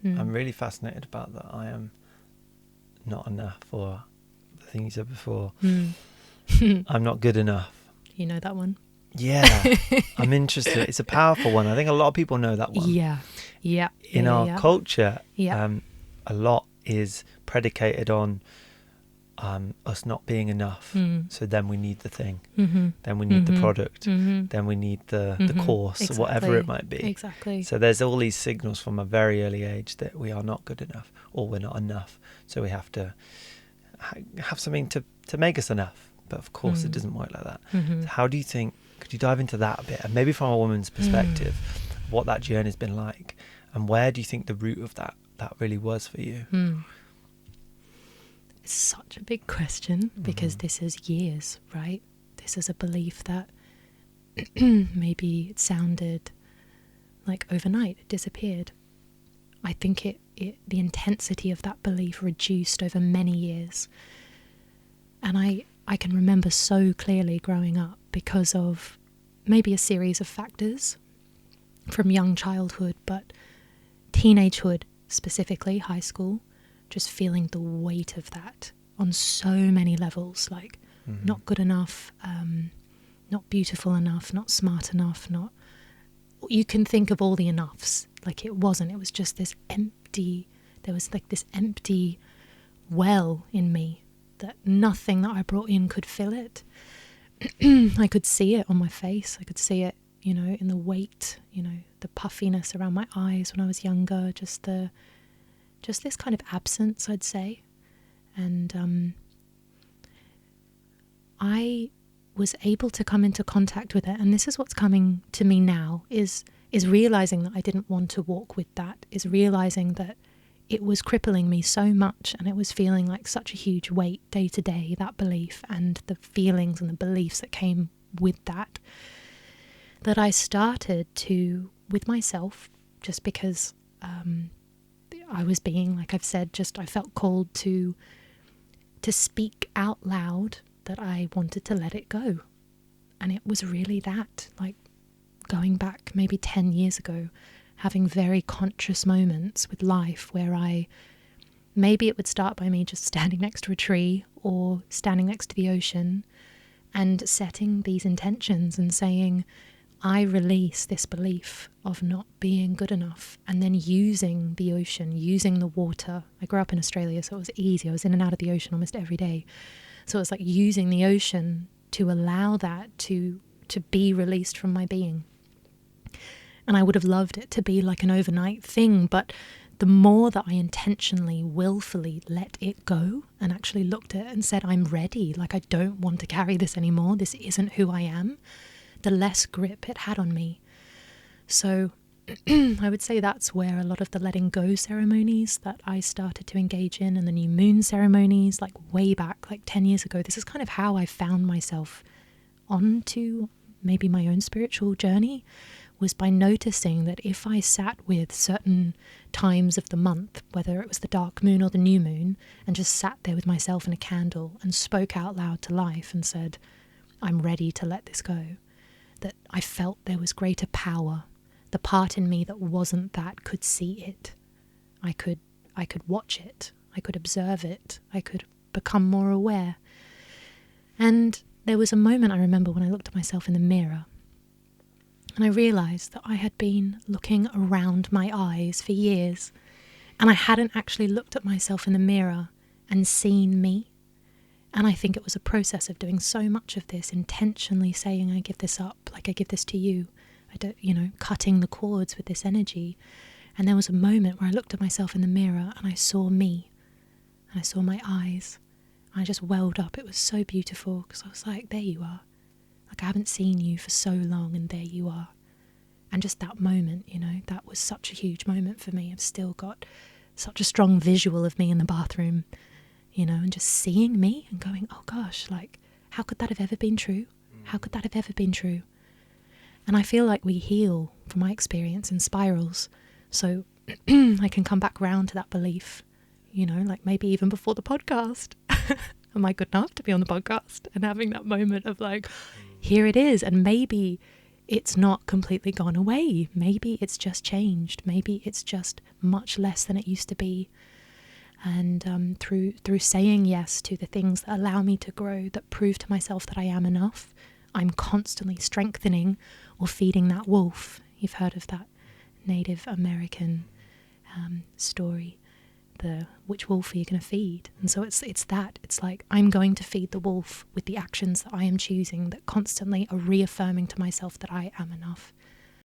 I'm really fascinated about that. I am not enough, or the thing you said before. I'm not good enough. You know that one? Yeah, I'm interested. It's a powerful one. I think a lot of people know that one. Yeah. In our culture, Yeah. a lot is predicated on us not being enough. So then we need the thing. Then we need the product. Then we need the course, or whatever it might be. Exactly. So there's all these signals from a very early age that we are not good enough, or we're not enough. So we have to have something to make us enough. But of course, it doesn't work like that. So how do you think? Could you dive into that a bit, and maybe from a woman's perspective, what that journey's been like, and where do you think the root of that really was for you? It's such a big question, because this is years, right? This is a belief that maybe it sounded like overnight, it disappeared. I think the intensity of that belief reduced over many years. And I can remember so clearly growing up because of maybe a series of factors from young childhood, but teenagehood, specifically high school, just feeling the weight of that on so many levels, like not good enough, not beautiful enough, not smart enough, not... You can think of all the enoughs. Like it was just this empty, there was like this empty well in me that nothing that I brought in could fill it. I could see it on my face. I could see it, in the weight, the puffiness around my eyes when I was younger, just this kind of absence, I'd say. And I was able to come into contact with it. And this is what's coming to me now, is realizing that I didn't want to walk with that, is realizing that it was crippling me so much, and it was feeling like such a huge weight day to day, that belief and the feelings and the beliefs that came with that I started to, with myself, just because I was being, like I've said, I felt called to speak out loud that I wanted to let it go. And it was really that, like going back maybe 10 years ago, having very conscious moments with life where maybe it would start by me just standing next to a tree or standing next to the ocean and setting these intentions and saying, I release this belief of not being good enough, and then using the ocean, using the water. I grew up in Australia, so it was easy. I was in and out of the ocean almost every day. So it was like using the ocean to allow that to be released from my being. And I would have loved it to be like an overnight thing, but the more that I intentionally, willfully let it go and actually looked at it and said, I'm ready, like I don't want to carry this anymore, this isn't who I am, the less grip it had on me. So I would say that's where a lot of the letting go ceremonies that I started to engage in, and the new moon ceremonies, like way back, like 10 years ago, this is kind of how I found myself onto maybe my own spiritual journey, was by noticing that if I sat with certain times of the month, whether it was the dark moon or the new moon, and just sat there with myself and a candle and spoke out loud to life and said, I'm ready to let this go, that I felt there was greater power. The part in me that wasn't that could see it. I could watch it. I could observe it. I could become more aware. And there was a moment I remember when I looked at myself in the mirror, and I realised that I had been looking around my eyes for years, and I hadn't actually looked at myself in the mirror and seen me. And I think it was a process of doing so much of this, intentionally saying, I give this up, like I give this to you. I don't, cutting the cords with this energy. And there was a moment where I looked at myself in the mirror and I saw me, and I saw my eyes. And I just welled up. It was so beautiful, because I was like, there you are. Like I haven't seen you for so long, and there you are. And just that moment, that was such a huge moment for me. I've still got such a strong visual of me in the bathroom, and just seeing me and going, oh gosh, like, how could that have ever been true? How could that have ever been true? And I feel like we heal, from my experience, in spirals. So I can come back round to that belief, like maybe even before the podcast. Am I good enough to be on the podcast? And having that moment of like, here it is. And maybe it's not completely gone away. Maybe it's just changed. Maybe it's just much less than it used to be. And through saying yes to the things that allow me to grow, that prove to myself that I am enough, I'm constantly strengthening or feeding that wolf. You've heard of that Native American story, which wolf are you going to feed? And so it's like I'm going to feed the wolf with the actions that I am choosing, that constantly are reaffirming to myself that I am enough.